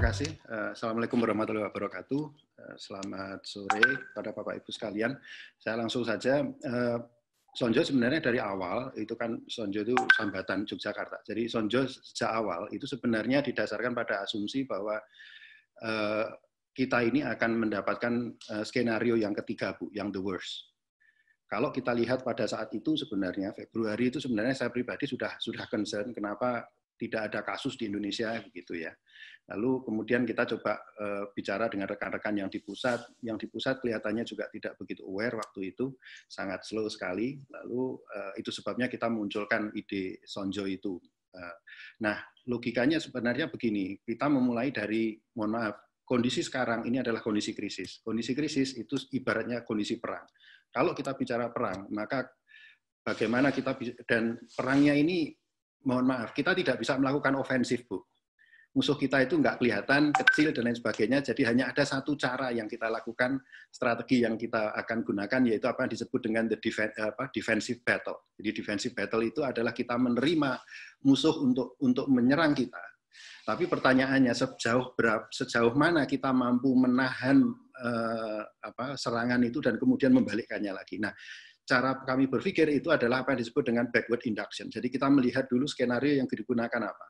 kasih. Assalamualaikum warahmatullahi wabarakatuh. Selamat sore pada Bapak Ibu sekalian. Saya langsung saja. Sonjo sebenarnya dari awal itu kan Sonjo itu Sambatan Yogyakarta. Jadi Sonjo sejak awal itu sebenarnya didasarkan pada asumsi bahwa kita ini akan mendapatkan skenario yang ketiga, Bu, yang the worst. Kalau kita lihat pada saat itu sebenarnya Februari itu sebenarnya saya pribadi sudah concern kenapa tidak ada kasus di Indonesia begitu ya. Lalu kemudian kita coba bicara dengan rekan-rekan yang di pusat. Yang di pusat kelihatannya juga tidak begitu aware waktu itu, sangat slow sekali. Lalu itu sebabnya kita munculkan ide Sonjo itu. Nah, logikanya sebenarnya begini, kita memulai dari, mohon maaf, kondisi sekarang ini adalah kondisi krisis. Kondisi krisis itu ibaratnya kondisi perang. Kalau kita bicara perang, maka bagaimana kita, dan perangnya ini, mohon maaf, kita tidak bisa melakukan ofensif, Bu. Musuh kita itu nggak kelihatan, kecil, dan lain sebagainya, jadi hanya ada satu cara yang kita lakukan, strategi yang kita akan gunakan, yaitu apa yang disebut dengan the defensive battle. Jadi defensive battle itu adalah kita menerima musuh untuk menyerang kita. Tapi pertanyaannya, sejauh mana kita mampu menahan serangan itu dan kemudian membalikkannya lagi. Nah, cara kami berpikir itu adalah apa yang disebut dengan backward induction. Jadi kita melihat dulu skenario yang digunakan apa.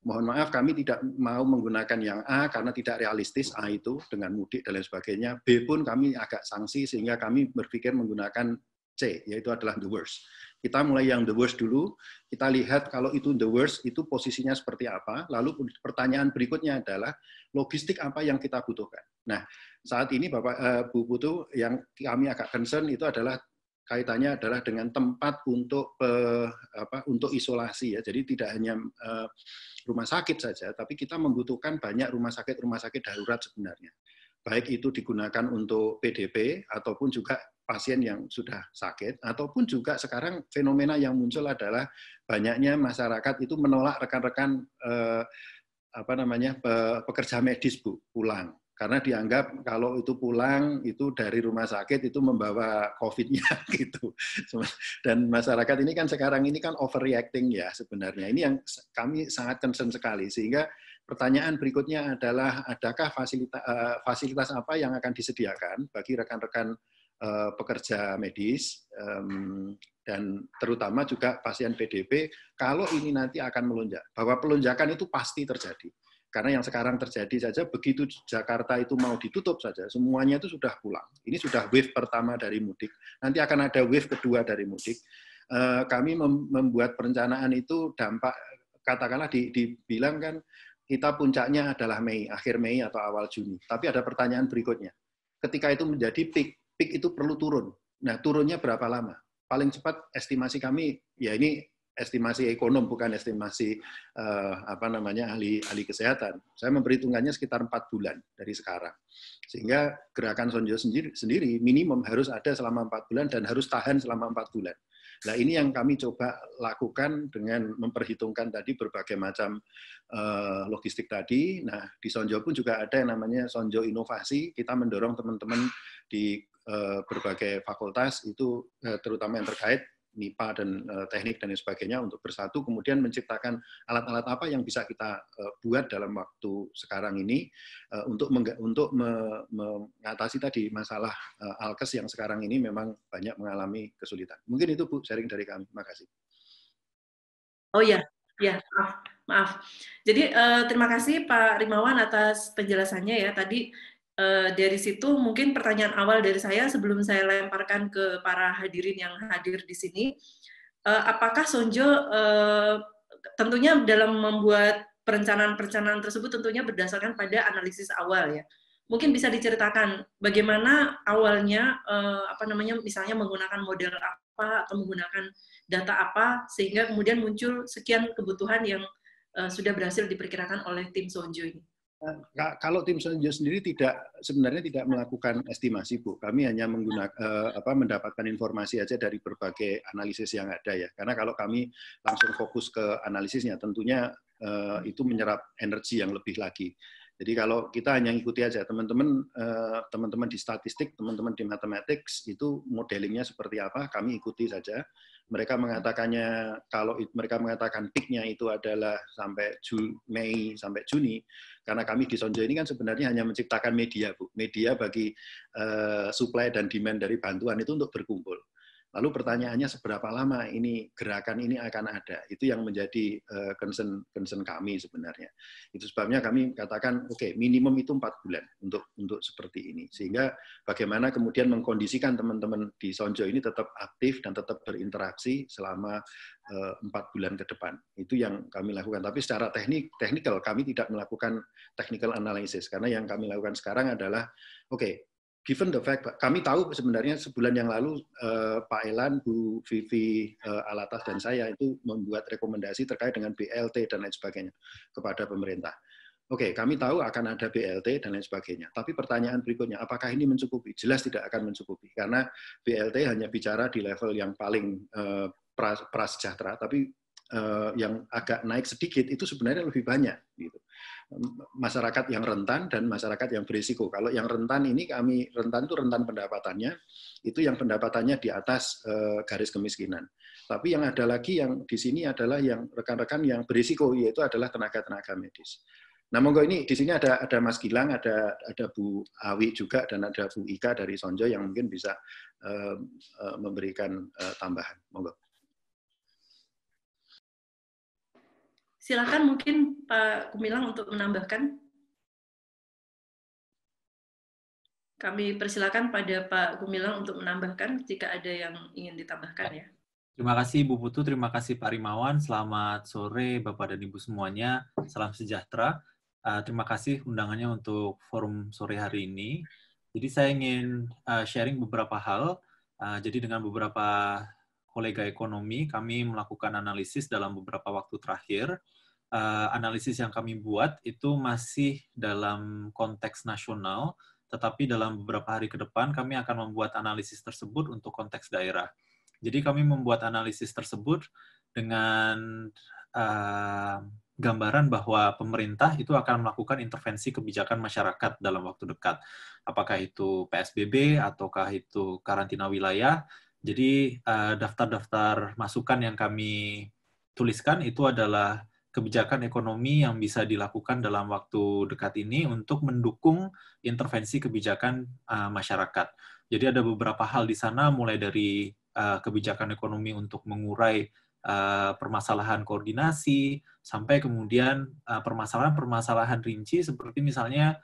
Mohon maaf, kami tidak mau menggunakan yang A karena tidak realistis, A itu dengan mudik dan lain sebagainya. B pun kami agak sanksi sehingga kami berpikir menggunakan C, yaitu adalah the worst. Kita mulai yang the worst dulu, kita lihat kalau itu the worst, itu posisinya seperti apa. Lalu pertanyaan berikutnya adalah logistik apa yang kita butuhkan. Nah, saat ini Bapak Bu Putu, yang kami agak concern itu adalah kaitannya adalah dengan tempat untuk isolasi ya. Jadi tidak hanya rumah sakit saja, tapi kita membutuhkan banyak rumah sakit darurat sebenarnya. Baik itu digunakan untuk PDP ataupun juga pasien yang sudah sakit, ataupun juga sekarang fenomena yang muncul adalah banyaknya masyarakat itu menolak rekan-rekan pekerja medis, Bu, pulang. Karena dianggap kalau itu pulang itu dari rumah sakit itu membawa COVID-nya gitu. Dan masyarakat ini kan sekarang ini kan overreacting ya sebenarnya. Ini yang kami sangat concern sekali. Sehingga pertanyaan berikutnya adalah adakah fasilitas apa yang akan disediakan bagi rekan-rekan pekerja medis dan terutama juga pasien PDP kalau ini nanti akan melonjak. Bahwa pelonjakan itu pasti terjadi. Karena yang sekarang terjadi saja, begitu Jakarta itu mau ditutup saja, semuanya itu sudah pulang. Ini sudah wave pertama dari mudik. Nanti akan ada wave kedua dari mudik. Kami membuat perencanaan itu dampak, katakanlah dibilang kan, kita puncaknya adalah Mei, akhir Mei atau awal Juni. Tapi ada pertanyaan berikutnya. Ketika itu menjadi peak itu perlu turun. Nah, turunnya berapa lama? Paling cepat estimasi kami, ya ini estimasi ekonom bukan estimasi ahli kesehatan. Saya memperhitungkannya sekitar 4 bulan dari sekarang. Sehingga gerakan Sonjo sendiri minimum harus ada selama 4 bulan dan harus tahan selama 4 bulan. Nah, ini yang kami coba lakukan dengan memperhitungkan tadi berbagai macam logistik tadi. Nah, di Sonjo pun juga ada yang namanya Sonjo Inovasi. Kita mendorong teman-teman di berbagai fakultas itu terutama yang terkait MIPA dan teknik dan sebagainya untuk bersatu kemudian menciptakan alat-alat apa yang bisa kita buat dalam waktu sekarang ini untuk mengatasi tadi masalah alkes yang sekarang ini memang banyak mengalami kesulitan. Mungkin itu Bu sharing dari kami. Terima kasih. Oh ya, maaf. Jadi terima kasih Pak Rimawan atas penjelasannya ya. Tadi dari situ mungkin pertanyaan awal dari saya sebelum saya lemparkan ke para hadirin yang hadir di sini, apakah Sonjo tentunya dalam membuat perencanaan tersebut tentunya berdasarkan pada analisis awal ya. Mungkin bisa diceritakan bagaimana awalnya misalnya menggunakan model apa atau menggunakan data apa sehingga kemudian muncul sekian kebutuhan yang sudah berhasil diperkirakan oleh tim Sonjo ini. Kalau tim Sonjo sendiri sebenarnya tidak melakukan estimasi, Bu. Kami hanya mendapatkan informasi aja dari berbagai analisis yang ada ya. Karena kalau kami langsung fokus ke analisisnya, tentunya itu menyerap energi yang lebih lagi. Jadi kalau kita hanya ikuti aja, teman-teman di statistik, teman-teman di mathematics itu modelingnya seperti apa, kami ikuti saja. Mereka mengatakannya, kalau mereka mengatakan peak-nya itu adalah sampai Mei sampai Juni, karena kami di Sonjo ini kan sebenarnya hanya menciptakan media, Bu. Media bagi supply dan demand dari bantuan itu untuk berkumpul. Lalu pertanyaannya seberapa lama ini gerakan ini akan ada? Itu yang menjadi concern kami sebenarnya. Itu sebabnya kami katakan, oke, minimum itu 4 bulan untuk seperti ini. Sehingga bagaimana kemudian mengkondisikan teman-teman di Sonjo ini tetap aktif dan tetap berinteraksi selama 4 bulan ke depan. Itu yang kami lakukan. Tapi secara teknikal kami tidak melakukan technical analysis. Karena yang kami lakukan sekarang adalah, oke, given the fact, kami tahu sebenarnya sebulan yang lalu Pak Elan, Bu Vivi Alatas, dan saya itu membuat rekomendasi terkait dengan BLT dan lain sebagainya kepada pemerintah. Oke, kami tahu akan ada BLT dan lain sebagainya. Tapi pertanyaan berikutnya, apakah ini mencukupi? Jelas tidak akan mencukupi. Karena BLT hanya bicara di level yang paling prasejahtera, tapi yang agak naik sedikit itu sebenarnya lebih banyak. Gitu. Masyarakat yang rentan dan masyarakat yang berisiko. Kalau yang rentan ini rentan itu rentan pendapatannya, itu yang pendapatannya di atas garis kemiskinan. Tapi yang ada lagi yang di sini adalah yang rekan-rekan yang berisiko, yaitu adalah tenaga-tenaga medis. Nah, monggo ini di sini ada Mas Gilang, ada Bu Awi juga, dan ada Bu Ika dari Sonjo yang mungkin bisa memberikan tambahan. Monggo. Silakan mungkin Pak Gumilang untuk menambahkan. Kami persilakan pada Pak Gumilang untuk menambahkan jika ada yang ingin ditambahkan ya. Terima kasih Bu Putu, terima kasih Pak Rimawan. Selamat sore Bapak dan Ibu semuanya. Salam sejahtera. Terima kasih undangannya untuk forum sore hari ini. Jadi saya ingin sharing beberapa hal. Jadi dengan beberapa kolega ekonomi, kami melakukan analisis dalam beberapa waktu terakhir. Analisis yang kami buat itu masih dalam konteks nasional, tetapi dalam beberapa hari ke depan kami akan membuat analisis tersebut untuk konteks daerah. Jadi kami membuat analisis tersebut dengan gambaran bahwa pemerintah itu akan melakukan intervensi kebijakan masyarakat dalam waktu dekat. Apakah itu PSBB ataukah itu karantina wilayah. Jadi daftar-daftar masukan yang kami tuliskan itu adalah kebijakan ekonomi yang bisa dilakukan dalam waktu dekat ini untuk mendukung intervensi kebijakan masyarakat. Jadi ada beberapa hal di sana, mulai dari kebijakan ekonomi untuk mengurai permasalahan koordinasi, sampai kemudian permasalahan-permasalahan rinci seperti misalnya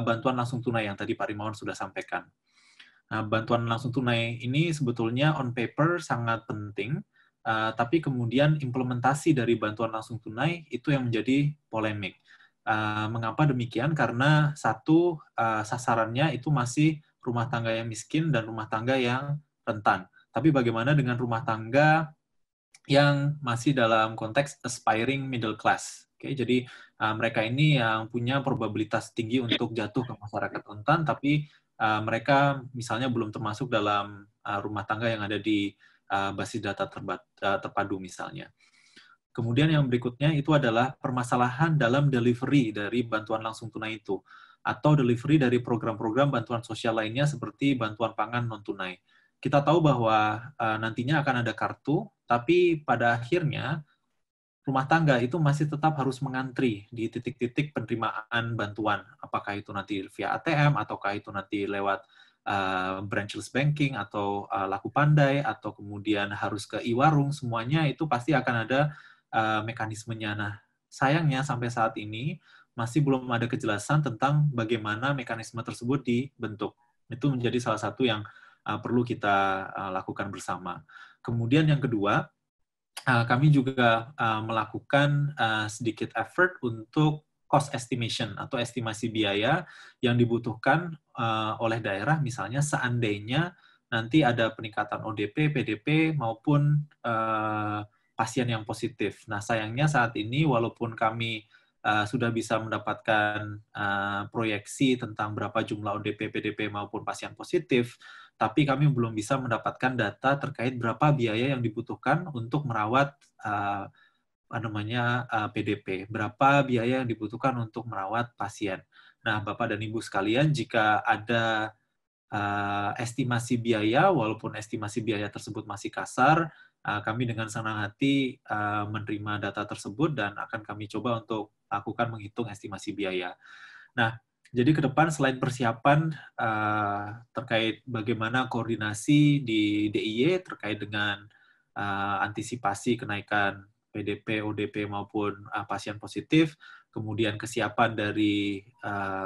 bantuan langsung tunai yang tadi Pak Rimawan sudah sampaikan. Nah, bantuan langsung tunai ini sebetulnya on paper sangat penting, tapi kemudian implementasi dari bantuan langsung tunai itu yang menjadi polemik. Mengapa demikian? Karena satu, sasarannya itu masih rumah tangga yang miskin dan rumah tangga yang rentan. Tapi bagaimana dengan rumah tangga yang masih dalam konteks aspiring middle class? Oke, jadi mereka ini yang punya probabilitas tinggi untuk jatuh ke masyarakat rentan, tapi mereka misalnya belum termasuk dalam rumah tangga yang ada di basis data terpadu misalnya. Kemudian yang berikutnya itu adalah permasalahan dalam delivery dari bantuan langsung tunai itu, atau delivery dari program-program bantuan sosial lainnya seperti bantuan pangan non-tunai. Kita tahu bahwa nantinya akan ada kartu, tapi pada akhirnya rumah tangga itu masih tetap harus mengantri di titik-titik penerimaan bantuan. Apakah itu nanti via ATM, ataukah itu nanti lewat branchless banking, atau laku pandai, atau kemudian harus ke e-warung, semuanya itu pasti akan ada mekanismenya. Nah, sayangnya sampai saat ini masih belum ada kejelasan tentang bagaimana mekanisme tersebut dibentuk. Itu menjadi salah satu yang perlu kita lakukan bersama. Kemudian yang kedua, kami juga melakukan sedikit effort untuk cost estimation atau estimasi biaya yang dibutuhkan oleh daerah, misalnya seandainya nanti ada peningkatan ODP, PDP, maupun pasien yang positif. Nah, sayangnya saat ini walaupun kami sudah bisa mendapatkan proyeksi tentang berapa jumlah ODP, PDP, maupun pasien positif, tapi kami belum bisa mendapatkan data terkait berapa biaya yang dibutuhkan untuk merawat PDP, berapa biaya yang dibutuhkan untuk merawat pasien. Nah, Bapak dan Ibu sekalian, jika ada estimasi biaya, walaupun estimasi biaya tersebut masih kasar, kami dengan senang hati menerima data tersebut dan akan kami coba untuk lakukan menghitung estimasi biaya. Nah, jadi ke depan selain persiapan terkait bagaimana koordinasi di DIY terkait dengan antisipasi kenaikan PDP, ODP maupun pasien positif, kemudian kesiapan dari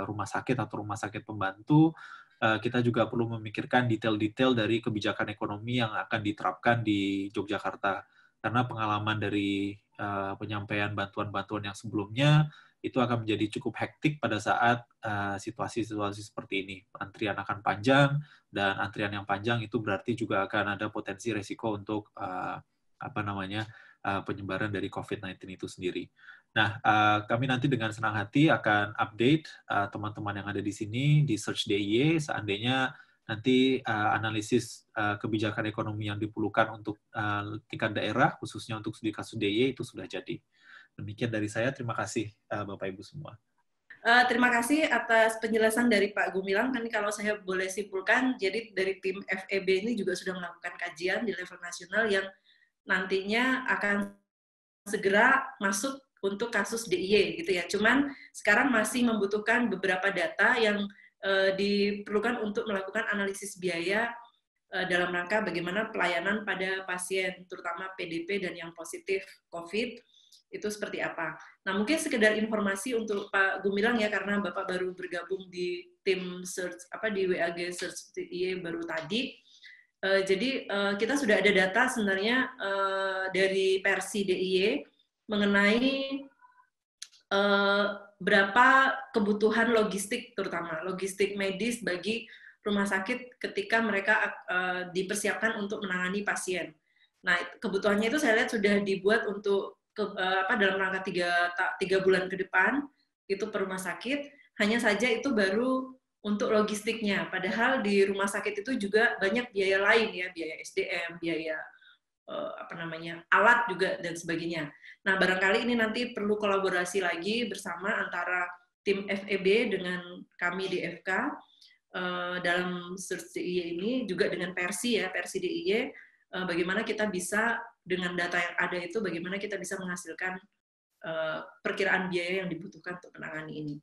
rumah sakit atau rumah sakit pembantu, kita juga perlu memikirkan detail-detail dari kebijakan ekonomi yang akan diterapkan di Yogyakarta. Karena pengalaman dari penyampaian bantuan-bantuan yang sebelumnya, itu akan menjadi cukup hektik pada saat situasi-situasi seperti ini. Antrian akan panjang, dan antrian yang panjang itu berarti juga akan ada potensi resiko untuk penyebaran dari COVID-19 itu sendiri. Nah, kami nanti dengan senang hati akan update teman-teman yang ada di sini di Search DIY, seandainya nanti analisis kebijakan ekonomi yang diperlukan untuk tingkat daerah, khususnya untuk studi kasus DIY itu sudah jadi. Demikian dari saya, terima kasih Bapak Ibu semua. Terima kasih atas penjelasan dari Pak Gumilang. Kan kalau saya boleh simpulkan, jadi dari tim FEB ini juga sudah melakukan kajian di level nasional yang nantinya akan segera masuk untuk kasus DIY gitu ya. Cuman sekarang masih membutuhkan beberapa data yang diperlukan untuk melakukan analisis biaya dalam rangka bagaimana pelayanan pada pasien, terutama PDP dan yang positif COVID, itu seperti apa. Nah, mungkin sekedar informasi untuk Pak Gumilang ya, karena Bapak baru bergabung di tim search, di WAG Search DIY baru tadi. Jadi kita sudah ada data sebenarnya dari Persi DIY mengenai berapa kebutuhan logistik, terutama logistik medis bagi rumah sakit ketika mereka dipersiapkan untuk menangani pasien. Nah, kebutuhannya itu saya lihat sudah dibuat untuk dalam rangka 3 bulan ke depan itu per rumah sakit. Hanya saja itu baru untuk logistiknya. Padahal di rumah sakit itu juga banyak biaya lain ya, biaya SDM, biaya alat juga dan sebagainya. Nah, barangkali ini nanti perlu kolaborasi lagi bersama antara tim FEB dengan kami di FK dalam Search DIY ini, juga dengan Persi DIY, bagaimana kita bisa dengan data yang ada itu, bagaimana kita bisa menghasilkan perkiraan biaya yang dibutuhkan untuk menangani ini.